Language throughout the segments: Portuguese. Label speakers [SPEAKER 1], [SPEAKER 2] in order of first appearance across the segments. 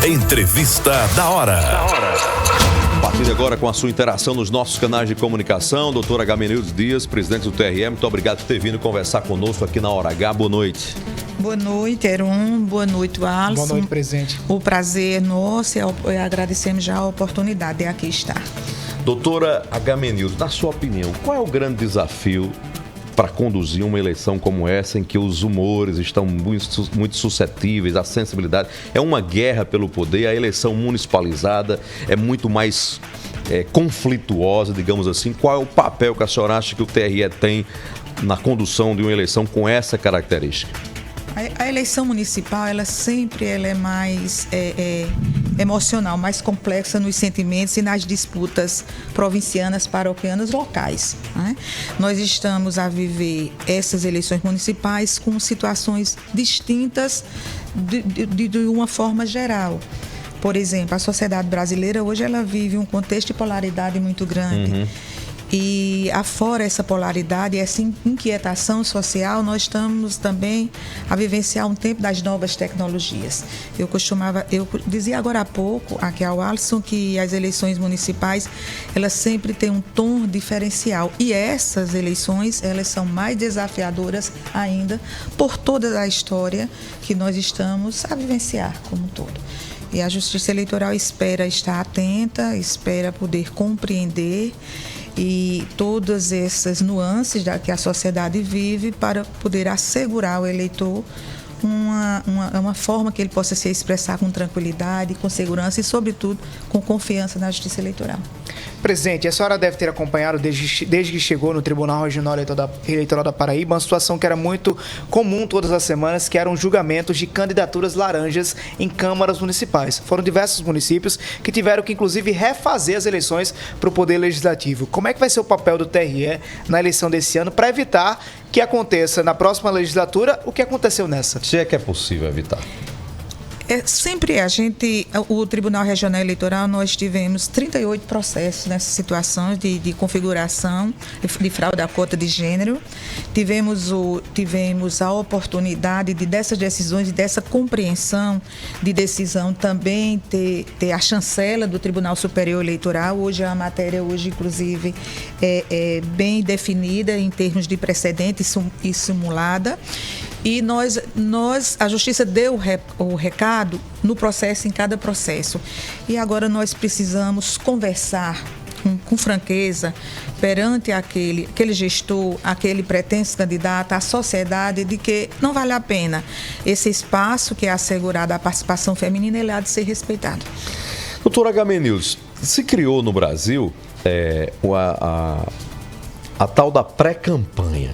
[SPEAKER 1] Entrevista da hora.
[SPEAKER 2] A partir de agora, com a sua interação nos nossos canais de comunicação, doutor Agamenildo Dias, presidente do TRE, muito obrigado por ter vindo conversar conosco aqui na Hora H. Boa noite.
[SPEAKER 3] Boa noite, Heron. Boa noite, Alisson.
[SPEAKER 4] Boa noite, presidente.
[SPEAKER 3] O prazer é nosso e agradecemos já a oportunidade de aqui estar.
[SPEAKER 2] Doutora Agamenildo, na sua opinião, qual é o grande desafio para conduzir uma eleição como essa, em que os humores estão muito suscetíveis, a sensibilidade? É uma guerra pelo poder, a eleição municipalizada é muito mais conflituosa, digamos assim. Qual é o papel que a senhora acha que o TRE tem na condução de uma eleição com essa característica?
[SPEAKER 3] A eleição municipal, ela é mais emocional, mais complexa nos sentimentos e nas disputas provincianas, paroquianas, locais, né? Nós estamos a viver essas eleições municipais com situações distintas de uma forma geral. Por exemplo, a sociedade brasileira hoje ela vive um contexto de polaridade muito grande. E afora essa polaridade, essa inquietação social, nós estamos também a vivenciar um tempo das novas tecnologias. Eu dizia agora há pouco, aqui ao Alisson, que as eleições municipais, elas sempre têm um tom diferencial. E essas eleições, elas são mais desafiadoras ainda por toda a história que nós estamos a vivenciar como um todo. E a Justiça Eleitoral espera estar atenta, espera poder compreender e todas essas nuances que a sociedade vive para poder assegurar ao eleitor uma forma que ele possa se expressar com tranquilidade, com segurança e, sobretudo, com confiança na Justiça Eleitoral.
[SPEAKER 4] Presidente, a senhora deve ter acompanhado desde que chegou no Tribunal Regional Eleitoral da Paraíba uma situação que era muito comum todas as semanas, que eram julgamentos de candidaturas laranjas em câmaras municipais. Foram diversos municípios que tiveram que, inclusive, refazer as eleições para o Poder Legislativo. Como é que vai ser o papel do TRE na eleição desse ano para evitar que aconteça na próxima legislatura o que aconteceu nessa?
[SPEAKER 2] Se é que é possível evitar.
[SPEAKER 3] O Tribunal Regional Eleitoral, nós tivemos 38 processos nessa situação de configuração de fraude à cota de gênero. Tivemos a oportunidade dessas decisões e dessa compreensão de decisão também ter a chancela do Tribunal Superior Eleitoral. Hoje a matéria, inclusive, é bem definida em termos de precedente e simulada. E a Justiça deu o recado no processo, em cada processo. E agora nós precisamos conversar com franqueza perante aquele gestor, aquele pretenso candidato, a sociedade, de que não vale a pena. Esse espaço que é assegurado à participação feminina, ele há de ser respeitado.
[SPEAKER 2] Doutora Agamenildo, se criou no Brasil a tal da pré-campanha.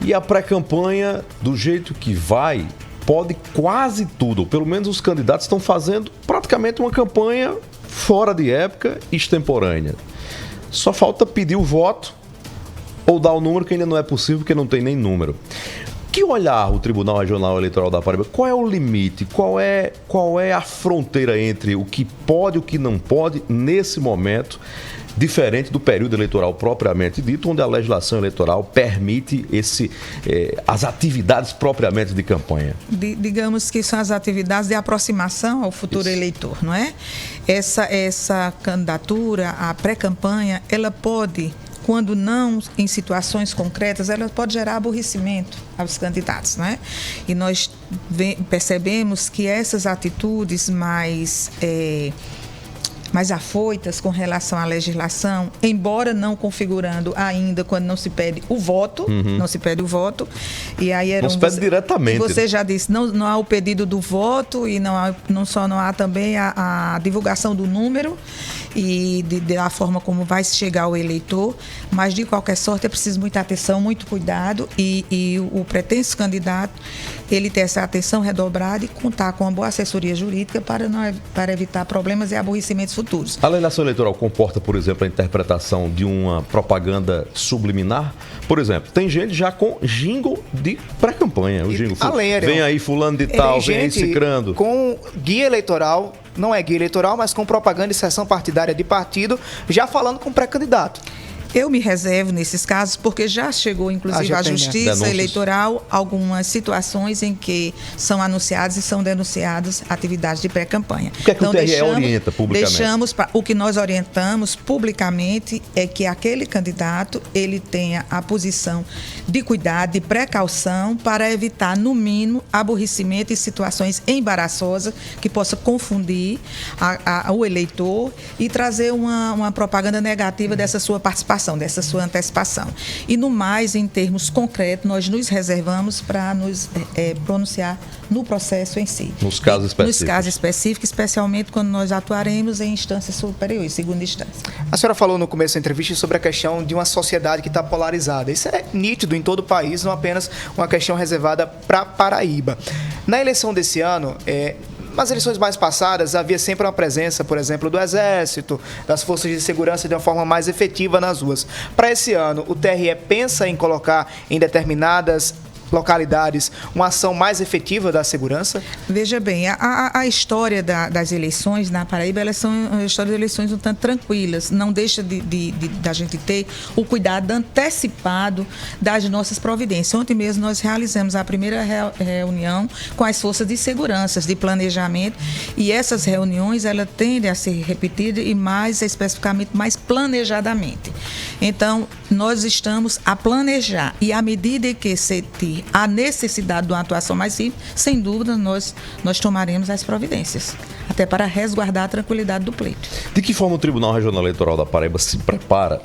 [SPEAKER 2] E a pré-campanha, do jeito que vai, pode quase tudo. Ou pelo menos os candidatos estão fazendo praticamente uma campanha fora de época, extemporânea. Só falta pedir o voto ou dar o número, que ainda não é possível, porque não tem nem número. Que olhar o Tribunal Regional Eleitoral da Paraíba? Qual é o limite? Qual é a fronteira entre o que pode e o que não pode nesse momento, diferente do período eleitoral propriamente dito, onde a legislação eleitoral permite as atividades propriamente de campanha?
[SPEAKER 3] Digamos que são as atividades de aproximação ao futuro eleitor, não é? Essa candidatura, a pré-campanha, ela pode, quando não em situações concretas, ela pode gerar aborrecimento aos candidatos, né? E nós percebemos que essas atitudes mais afoitas com relação à legislação, embora não configurando ainda quando não se pede o voto, e aí
[SPEAKER 2] não se pede diretamente.
[SPEAKER 3] Você já disse, não há o pedido do voto e não há também a divulgação do número e da forma como vai chegar ao eleitor, mas de qualquer sorte é preciso muita atenção, muito cuidado e o pretenso candidato, ele ter essa atenção redobrada e contar com uma boa assessoria jurídica para evitar problemas e aborrecimentos futuros.
[SPEAKER 2] A legislação eleitoral comporta, por exemplo, a interpretação de uma propaganda subliminar? Por exemplo, tem gente já com jingle de pré-campanha. O jingle, vem aí fulano de tal, vem aí cicrando.
[SPEAKER 4] Com guia eleitoral, não é guia eleitoral, mas com propaganda e sessão partidária de partido, já falando com pré-candidato.
[SPEAKER 3] Eu me reservo nesses casos porque já chegou, inclusive, à Justiça Eleitoral algumas situações em que são anunciadas e são denunciadas atividades de pré-campanha.
[SPEAKER 2] O que é que o TRE orienta publicamente?
[SPEAKER 3] O que nós orientamos publicamente é que aquele candidato ele tenha a posição de cuidado, de precaução para evitar, no mínimo, aborrecimento e situações embaraçosas que possa confundir o eleitor e trazer uma propaganda negativa dessa sua participação, dessa sua antecipação. E no mais, em termos concretos, nós nos reservamos para nos pronunciar no processo em si.
[SPEAKER 2] Nos casos específicos.
[SPEAKER 3] Nos casos específicos, especialmente quando nós atuaremos em instâncias superiores, segunda instância.
[SPEAKER 4] A senhora falou no começo da entrevista sobre a questão de uma sociedade que está polarizada. Isso é nítido em todo o país, não apenas uma questão reservada para Paraíba. Na eleição desse ano, nas eleições mais passadas, havia sempre uma presença, por exemplo, do Exército, das forças de segurança de uma forma mais efetiva nas ruas. Para esse ano, o TRE pensa em colocar em determinadas localidades uma ação mais efetiva da segurança?
[SPEAKER 3] Veja bem, a história das eleições na Paraíba, elas são uma história de eleições um tanto tranquilas. Não deixa da gente ter o cuidado antecipado das nossas providências. Ontem mesmo nós realizamos a primeira reunião com as forças de segurança, de planejamento, e essas reuniões elas tendem a ser repetidas e mais especificamente, mais planejadamente. Então, nós estamos a planejar e à medida que se ter a necessidade de uma atuação mais simples, sem dúvida nós tomaremos as providências, até para resguardar a tranquilidade do pleito.
[SPEAKER 2] De que forma o Tribunal Regional Eleitoral da Paraíba se prepara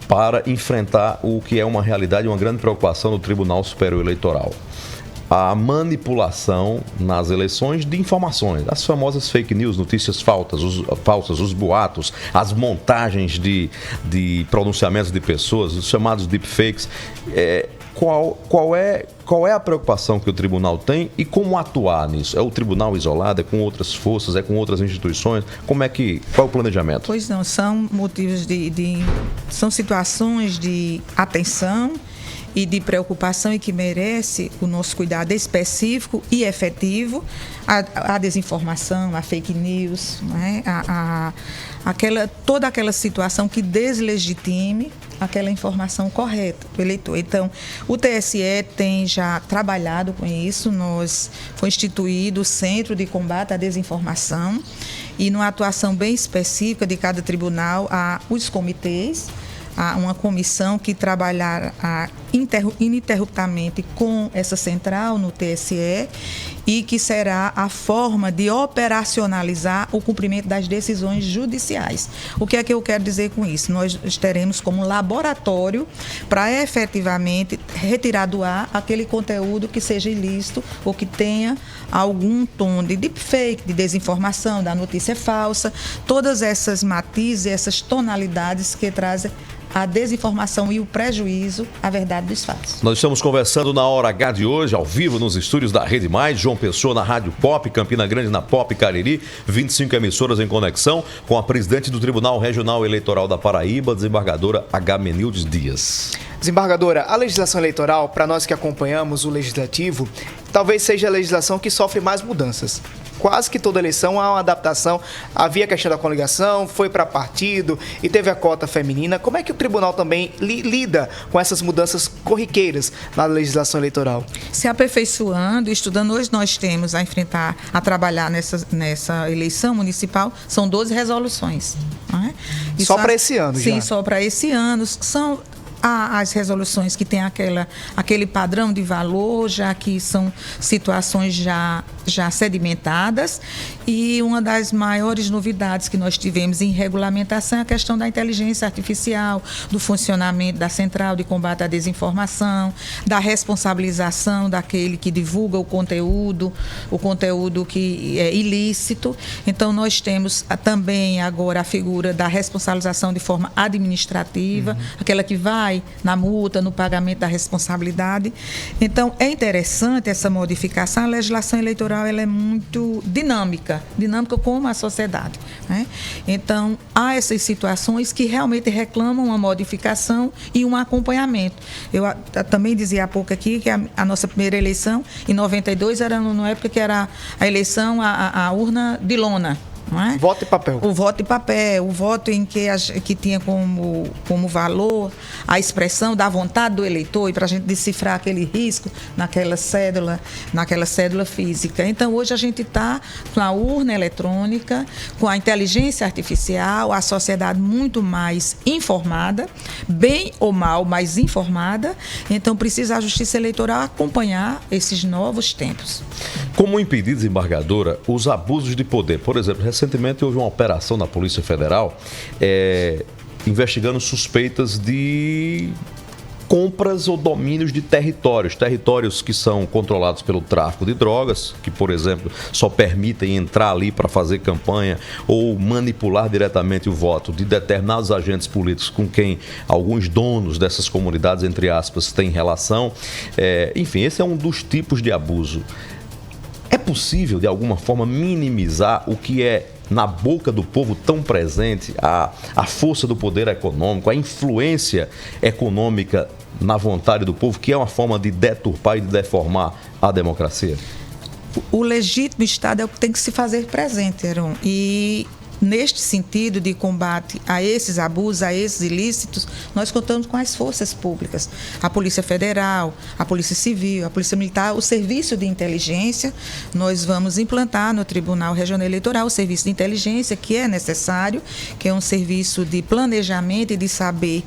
[SPEAKER 2] para enfrentar o que é uma realidade e uma grande preocupação do Tribunal Superior Eleitoral? A manipulação nas eleições de informações, as famosas fake news, notícias falsas, os boatos, as montagens de pronunciamentos de pessoas, os chamados deepfakes. Qual é a preocupação que o tribunal tem e como atuar nisso? É o tribunal isolado, é com outras forças, é com outras instituições? Qual é o planejamento?
[SPEAKER 3] Pois não, são motivos são situações de atenção e de preocupação e que merece o nosso cuidado específico e efetivo. A desinformação, a fake news, né? Toda aquela situação que deslegitime aquela informação correta do eleitor. Então, o TSE tem já trabalhado com isso, foi instituído o Centro de Combate à Desinformação e numa atuação bem específica de cada tribunal, há os comitês, há uma comissão que trabalhará ininterruptamente com essa central no TSE e que será a forma de operacionalizar o cumprimento das decisões judiciais. O que é que eu quero dizer com isso? Nós teremos como laboratório para efetivamente retirar do ar aquele conteúdo que seja ilícito ou que tenha algum tom de deepfake, de desinformação, da notícia falsa, todas essas matizes, essas tonalidades que trazem a desinformação e o prejuízo à verdade dos fatos.
[SPEAKER 2] Nós estamos conversando na Hora H de hoje, ao vivo nos estúdios da Rede Mais, João Pessoa na Rádio Pop, Campina Grande na Pop Cariri, 25 emissoras em conexão, com a presidente do Tribunal Regional Eleitoral da Paraíba, desembargadora Agamenildes Dias.
[SPEAKER 4] Desembargadora, a legislação eleitoral, para nós que acompanhamos o legislativo, talvez seja a legislação que sofre mais mudanças. Quase que toda eleição há uma adaptação. Havia a questão da coligação, foi para partido e teve a cota feminina. Como é que o tribunal também lida com essas mudanças corriqueiras na legislação eleitoral?
[SPEAKER 3] Se aperfeiçoando, estudando, hoje nós temos a trabalhar nessa eleição municipal, são 12 resoluções. Não é?
[SPEAKER 4] Só para esse ano,
[SPEAKER 3] sim,
[SPEAKER 4] já? Sim,
[SPEAKER 3] só para esse ano. São as resoluções que têm aquele padrão de valor, já que são situações já sedimentadas, e uma das maiores novidades que nós tivemos em regulamentação é a questão da inteligência artificial, do funcionamento da Central de Combate à Desinformação, da responsabilização daquele que divulga o conteúdo que é ilícito. Então, nós temos também agora a figura da responsabilização de forma administrativa, aquela que vai na multa, no pagamento da responsabilidade. Então, é interessante essa modificação. A legislação eleitoral ela é muito dinâmica como a sociedade, né? Então, há essas situações que realmente reclamam uma modificação e um acompanhamento. Eu também dizia há pouco aqui que a nossa primeira eleição, em 92, era numa época que era a eleição, a urna de lona. não é?
[SPEAKER 4] Voto e papel.
[SPEAKER 3] O voto e papel, o voto em que tinha como valor a expressão da vontade do eleitor, e para a gente decifrar aquele risco naquela cédula física. Então, hoje a gente está com a urna eletrônica, com a inteligência artificial, a sociedade muito mais informada, bem ou mal, mas informada. Então, precisa a Justiça Eleitoral acompanhar esses novos tempos.
[SPEAKER 2] Como impedir, desembargadora, os abusos de poder? Por exemplo, recentemente houve uma operação na Polícia Federal investigando suspeitas de compras ou domínios de territórios que são controlados pelo tráfico de drogas, que, por exemplo, só permitem entrar ali para fazer campanha ou manipular diretamente o voto de determinados agentes políticos com quem alguns donos dessas comunidades, entre aspas, têm relação. Enfim, esse é um dos tipos de abuso. É possível, de alguma forma, minimizar o que é, na boca do povo, tão presente, a força do poder econômico, a influência econômica na vontade do povo, que é uma forma de deturpar e de deformar a democracia?
[SPEAKER 3] O legítimo Estado é o que tem que se fazer presente, Heron. E neste sentido de combate a esses abusos, a esses ilícitos, nós contamos com as forças públicas, a Polícia Federal, a Polícia Civil, a Polícia Militar, o Serviço de Inteligência. Nós vamos implantar no Tribunal Regional Eleitoral o Serviço de Inteligência, que é necessário, que é um serviço de planejamento e de saber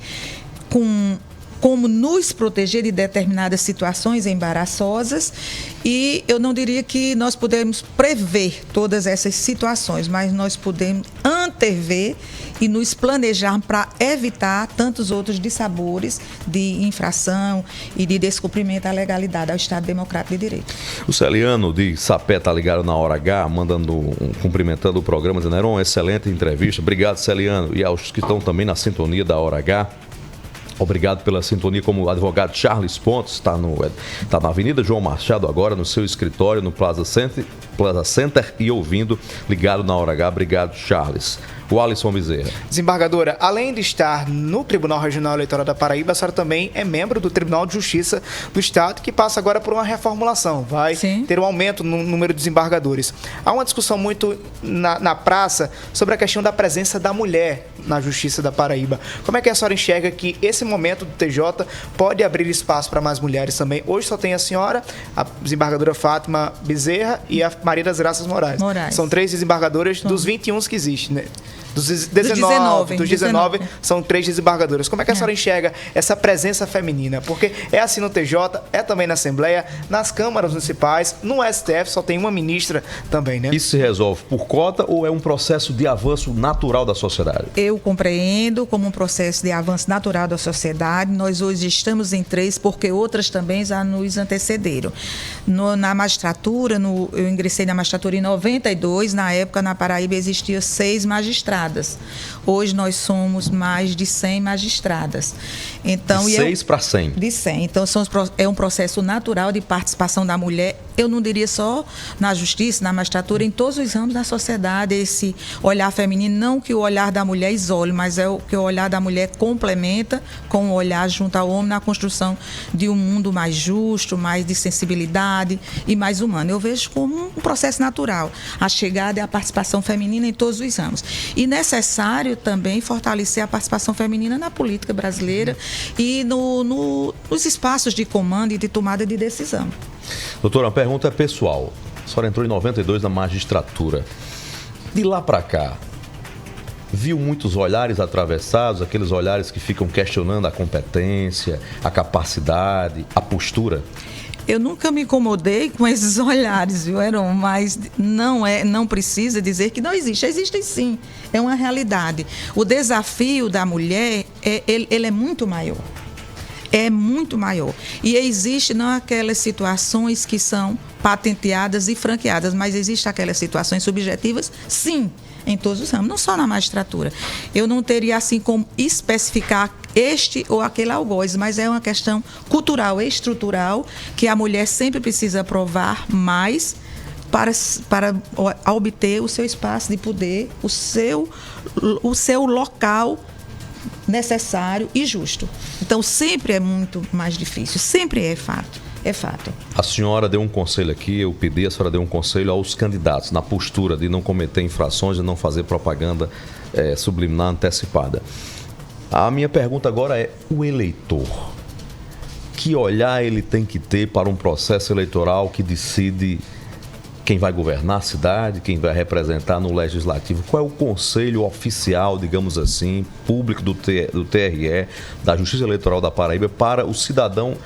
[SPEAKER 3] como nos proteger de determinadas situações embaraçosas. E eu não diria que nós podemos prever todas essas situações, mas nós podemos antever e nos planejar para evitar tantos outros dissabores de infração e de descumprimento à legalidade, ao Estado Democrático de Direito.
[SPEAKER 2] O Celiano de Sapé está ligado na Hora H, cumprimentando o programa, dizendo: era uma excelente entrevista. Obrigado, Celiano. E aos que estão também na sintonia da Hora H, obrigado pela sintonia. Como o advogado Charles Pontes está na Avenida João Machado agora, no seu escritório, no Plaza Center e ouvindo, ligado na Hora H. Obrigado, Charles. O Alisson Bezerra.
[SPEAKER 4] Desembargadora, além de estar no Tribunal Regional Eleitoral da Paraíba, a senhora também é membro do Tribunal de Justiça do Estado, que passa agora por uma reformulação. Vai ter um aumento no número de desembargadores. Há uma discussão muito na praça sobre a questão da presença da mulher na Justiça da Paraíba. Como é que a senhora enxerga que esse momento do TJ pode abrir espaço para mais mulheres também? Hoje só tem a senhora, a desembargadora Fátima Bezerra e a Maria das Graças Moraes. São 3 desembargadoras dos 21 que existem, né? Dos 19 são 3 desembargadoras. Como é que a senhora enxerga essa presença feminina? Porque é assim no TJ, é também na Assembleia, nas câmaras municipais, no STF só tem uma ministra também, né?
[SPEAKER 2] Isso se resolve por cota ou é um processo de avanço natural da sociedade?
[SPEAKER 3] Eu compreendo como um processo de avanço natural da sociedade. Nós hoje estamos em 3 porque outras também já nos antecederam. Na magistratura, eu ingressei na magistratura em 92, na época na Paraíba existiam 6 magistradas. Hoje nós somos mais de 100 magistradas. Então,
[SPEAKER 2] de 6 para 100?
[SPEAKER 3] De 100. Então, é um processo natural de participação da mulher. Eu não diria só na justiça, na magistratura, em todos os ramos da sociedade, esse olhar feminino, não que o olhar da mulher isole, mas é o que o olhar da mulher complementa com o olhar junto ao homem na construção de um mundo mais justo, mais de sensibilidade e mais humano. Eu vejo como um processo natural a chegada e a participação feminina em todos os ramos. E necessário também fortalecer a participação feminina na política brasileira e nos espaços de comando e de tomada de decisão.
[SPEAKER 2] Doutora, a pergunta é pessoal. A senhora entrou em 92 na magistratura. De lá para cá, viu muitos olhares atravessados, aqueles olhares que ficam questionando a competência, a capacidade, a postura?
[SPEAKER 3] Eu nunca me incomodei com esses olhares, viu, Heron? Mas não precisa dizer que não existe. Existem sim, é uma realidade. O desafio da mulher, ele é muito maior. É muito maior. E existe não aquelas situações que são patenteadas e franqueadas, mas existem aquelas situações subjetivas, sim, em todos os ramos, não só na magistratura. Eu não teria assim como especificar este ou aquele algoz, mas é uma questão cultural e estrutural que a mulher sempre precisa provar mais para obter o seu espaço de poder, o seu local necessário e justo. Então, sempre é muito mais difícil, sempre é fato. é fato.
[SPEAKER 2] A senhora deu um conselho aqui, eu pedi, a senhora deu um conselho aos candidatos na postura de não cometer infrações, de não fazer propaganda subliminar antecipada. A minha pergunta agora é: o eleitor, que olhar ele tem que ter para um processo eleitoral que decide quem vai governar a cidade, quem vai representar no Legislativo? Qual é o conselho oficial, digamos assim, público do TRE, da Justiça Eleitoral da Paraíba, para o cidadão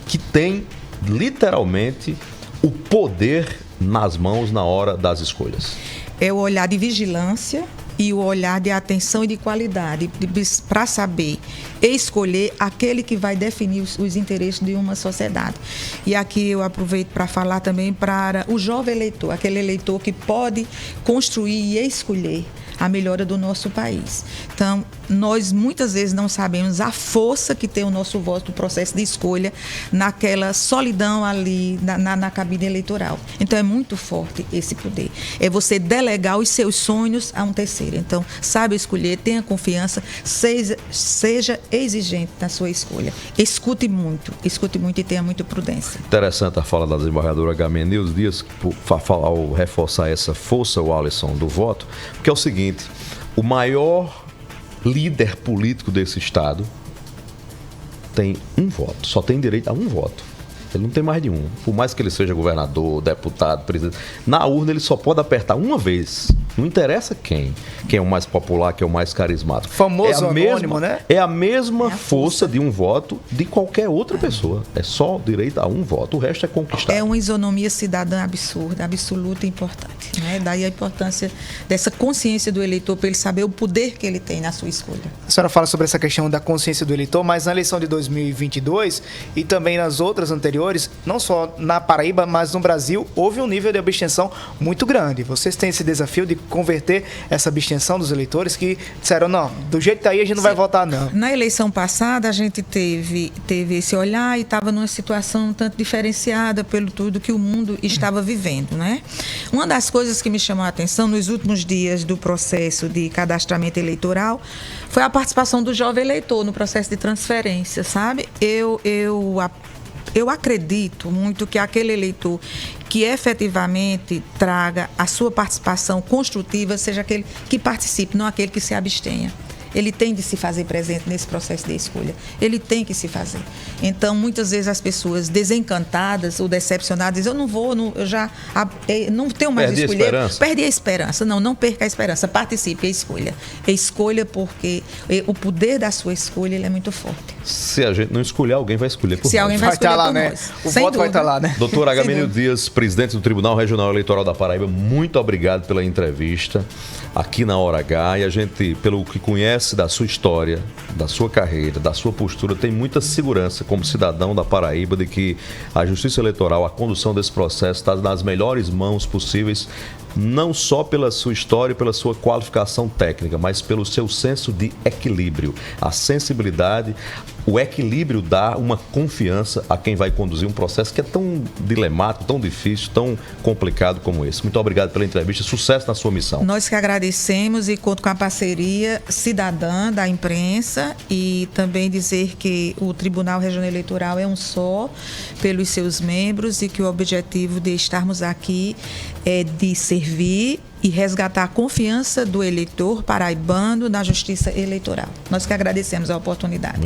[SPEAKER 2] que tem literalmente o poder nas mãos na hora das escolhas?
[SPEAKER 3] É o olhar de vigilância e o olhar de atenção e de qualidade para saber e escolher aquele que vai definir os interesses de uma sociedade. E aqui eu aproveito para falar também para o jovem eleitor, aquele eleitor que pode construir e escolher a melhora do nosso país. Então, nós muitas vezes não sabemos a força que tem o nosso voto no processo de escolha, naquela solidão ali na cabine eleitoral. Então, é muito forte esse poder. É você delegar os seus sonhos a um terceiro. Então, saiba escolher, tenha confiança, seja exigente na sua escolha. Escute muito e tenha muita prudência.
[SPEAKER 2] Interessante a fala da desembargadora Gamenius Dias, ao reforçar essa força, o Alisson, do voto, porque é o seguinte: o maior líder político desse estado tem um voto, só tem direito a um voto. Ele não tem mais de um. Por mais que ele seja governador, deputado, presidente, na urna ele só pode apertar uma vez. Não interessa quem é o mais popular, quem é o mais carismático.
[SPEAKER 4] Famoso anônimo, né?
[SPEAKER 2] É a mesma força de um voto de qualquer outra pessoa. É só direito a um voto, o resto é conquistado.
[SPEAKER 3] É uma isonomia cidadã absurda, absoluta e importante, né? Daí a importância dessa consciência do eleitor para ele saber o poder que ele tem na sua escolha.
[SPEAKER 4] A senhora fala sobre essa questão da consciência do eleitor, mas na eleição de 2022 e também nas outras anteriores, não só na Paraíba, mas no Brasil, houve um nível de abstenção muito grande. Vocês têm esse desafio de converter essa abstenção dos eleitores que disseram: não, do jeito que está aí a gente não vai votar, não.
[SPEAKER 3] Na eleição passada a gente teve esse olhar e estava numa situação um tanto diferenciada pelo tudo que o mundo estava vivendo, né? Uma das coisas que me chamou a atenção nos últimos dias do processo de cadastramento eleitoral foi a participação do jovem eleitor no processo de transferência, sabe? Eu acredito muito que aquele eleitor que efetivamente traga a sua participação construtiva seja aquele que participe, não aquele que se abstenha. Ele tem de se fazer presente nesse processo de escolha. Ele tem que se fazer. Então, muitas vezes as pessoas desencantadas ou decepcionadas dizem: eu não vou, eu já não tenho mais de escolher. Perdi a esperança. Não perca a esperança. Participe, escolha. Escolha porque o poder da sua escolha ele é muito forte.
[SPEAKER 2] Se a gente não escolher, alguém vai escolher por nós.
[SPEAKER 3] Se alguém vai escolher por nós.
[SPEAKER 4] O voto vai estar lá, né?
[SPEAKER 2] Doutor Agamenio Dias, presidente do Tribunal Regional Eleitoral da Paraíba, muito obrigado pela entrevista aqui na Hora H. E a gente, pelo que conhece da sua história, da sua carreira, da sua postura, tem muita segurança como cidadão da Paraíba de que a Justiça Eleitoral, a condução desse processo está nas melhores mãos possíveis, não só pela sua história e pela sua qualificação técnica, mas pelo seu senso de equilíbrio, a sensibilidade. O equilíbrio dá uma confiança a quem vai conduzir um processo que é tão dilemático, tão difícil, tão complicado como esse. Muito obrigado pela entrevista, sucesso na sua missão.
[SPEAKER 3] Nós que agradecemos e conto com a parceria cidadã da imprensa e também dizer que o Tribunal Regional Eleitoral é um só pelos seus membros e que o objetivo de estarmos aqui é de servir e resgatar a confiança do eleitor paraibano na justiça eleitoral. Nós que agradecemos a oportunidade.